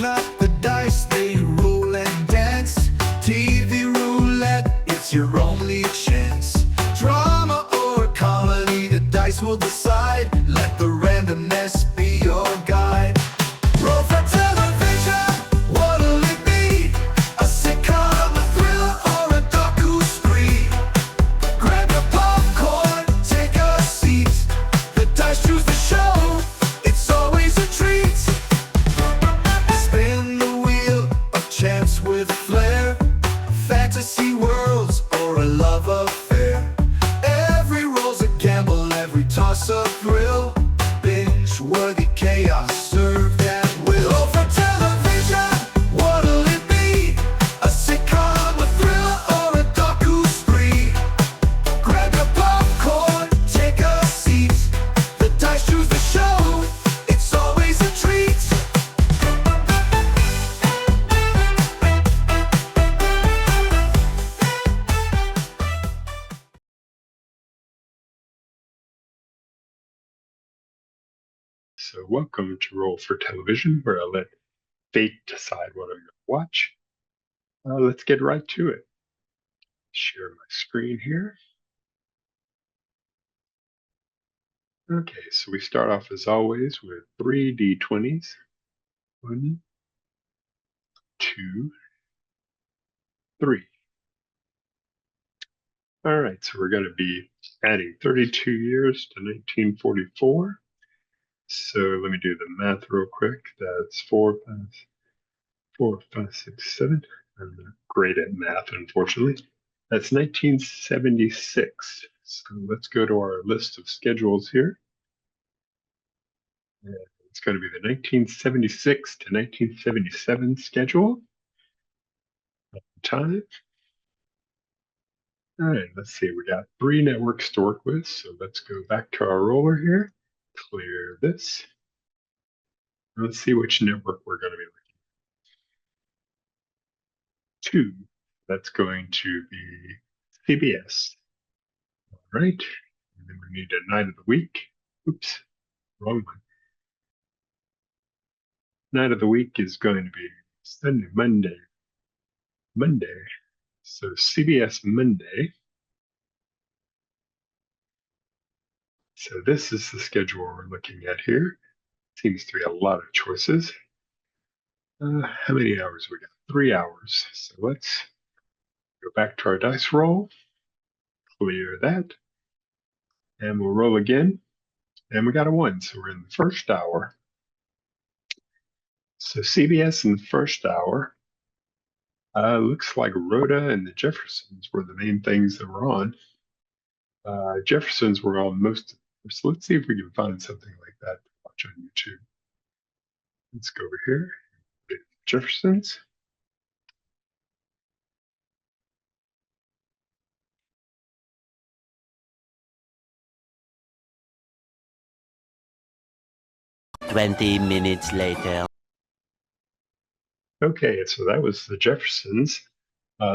clap the dice, they roll and dance. TV roulette, it's your only chance. Drama or comedy, the dice will decide. Let the randomness be your guide. Roll for television, what'll it be? A sitcom, a thriller, or a docu-spree? Grab your popcorn, take a seat. The dice choose the show, it's always a treat. Spin the wheel of chance with flair. Fantasy worlds or a love affair. Every roll's a gamble, every toss a thrill. Binge-worthy chaos served at will. Oh, for television, what'll it be? A sitcom, a thriller, or a docu-spree? Grab your popcorn, take a seat. The dice choose the show, it's always a treat. So welcome to Roll for Television, where I let fate decide what I'm going to watch. Let's get right to it. Share my screen here. Okay, so we start off as always with 3 D20s. 1, 2, 3. All right, so we're going to be adding 32 years to 1944. So let me do the math real quick. That's 4, 5, 6, 7. I'm not great at math, unfortunately. That's 1976. So let's go to our list of schedules here. And it's going to be the 1976 to 1977 schedule. Time. All right, let's see. We got 3 networks to work with. So let's go back to our roller here. Clear this. Let's see which network we're going to be looking at. 2. That's going to be CBS. All right. And then we need a night of the week. Oops, wrong one. Night of the week is going to be Sunday, Monday. So CBS Monday. So this is the schedule we're looking at here. Seems to be a lot of choices. How many hours we got? 3 hours. So let's go back to our dice roll. Clear that. And we'll roll again. And we got a 1. So we're in the first hour. So CBS in the first hour. Looks like Rhoda and the Jeffersons were the main things that were on. Jeffersons were on most of them. So let's see if we can find something like that to watch on YouTube. Let's go over here. Jeffersons. Twenty minutes later. Okay, so that was the Jeffersons.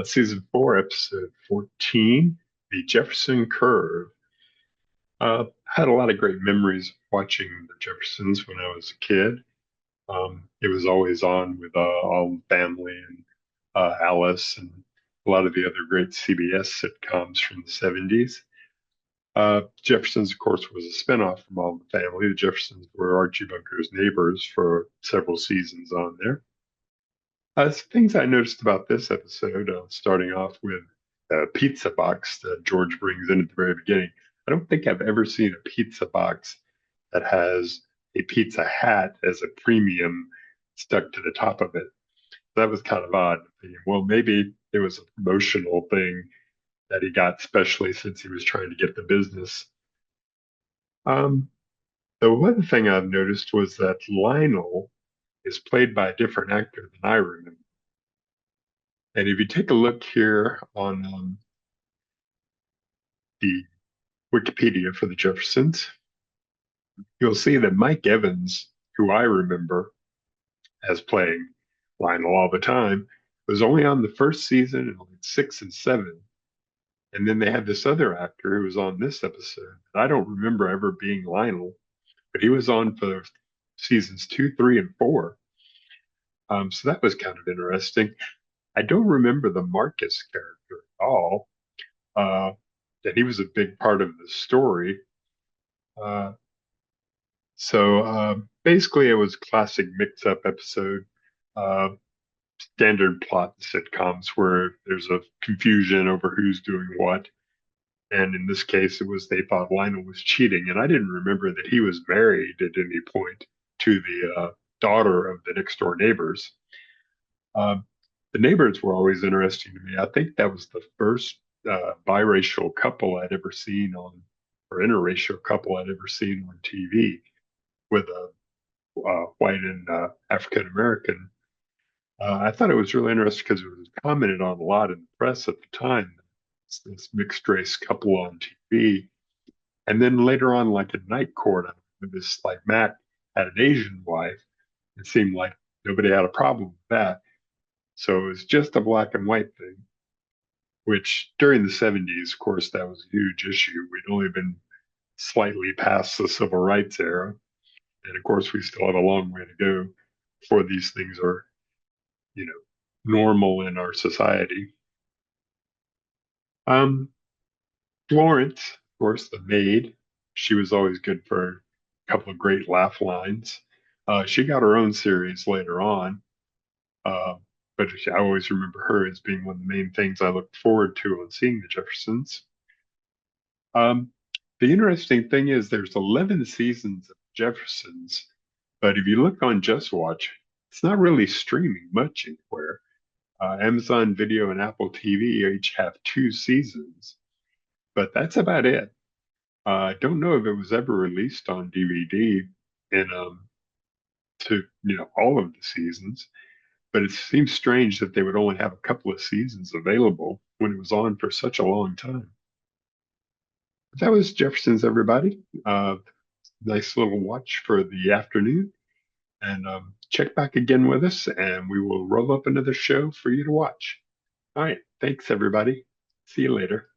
Season 4, episode 14, The Jefferson Curve. Had a lot of great memories watching the Jeffersons when I was a kid. It was always on with All in the Family and Alice and a lot of the other great CBS sitcoms from the 70s. Jeffersons, of course, was a spinoff from All in the Family. The Jeffersons were Archie Bunker's neighbors for several seasons on there. Things I noticed about this episode, starting off with a pizza box that George brings in at the very beginning. I don't think I've ever seen a pizza box that has a pizza hat as a premium stuck to the top of it. That was kind of odd. Well, maybe it was a promotional thing that he got specially since he was trying to get the business. The one thing I've noticed was that Lionel is played by a different actor than I remember. And if you take a look here on the Wikipedia for the Jeffersons, you'll see that Mike Evans, who I remember as playing Lionel all the time, was only on the first season and like 6 and 7. And then they had this other actor who was on this episode. I don't remember ever being Lionel, but he was on for seasons 2, 3, and 4. So that was kind of interesting. I don't remember the Marcus character at all. Uh, and he was a big part of the story. Uh, so basically, it was classic mix-up episode, uh, standard plot sitcoms where there's a confusion over who's doing what. And in this case, it was they thought Lionel was cheating, and I didn't remember that he was married at any point to the daughter of the next door neighbors. Um, the neighbors were always interesting to me. I think that was the first biracial couple I'd ever seen on, or interracial couple I'd ever seen on TV with a white and African American. I thought it was really interesting because it was commented on a lot in the press at the time. It's this mixed race couple on TV. And then later on, like in Night Court, this like Matt had an Asian wife. It seemed like nobody had a problem with that. So it was just a black and white thing, which during the 70's, of course, that was a huge issue. We'd only been slightly past the civil rights era. And of course, we still have a long way to go before these things are, you know, normal in our society. Um, Florence, of course, the maid, she was always good for a couple of great laugh lines. She got her own series later on, uh, but I always remember her as being one of the main things I looked forward to on seeing the Jeffersons. Um, the interesting thing is there's 11 seasons of Jeffersons, but if you look on Just Watch, it's not really streaming much anywhere. Amazon Video and Apple TV each have 2 seasons, but that's about it. I don't know if it was ever released on DVD in to all of the seasons, but it seems strange that they would only have a couple of seasons available when it was on for such a long time. But that was Jefferson's, everybody. Nice little watch for the afternoon, and check back again with us, and we will roll up another show for you to watch. All right, thanks everybody. See you later.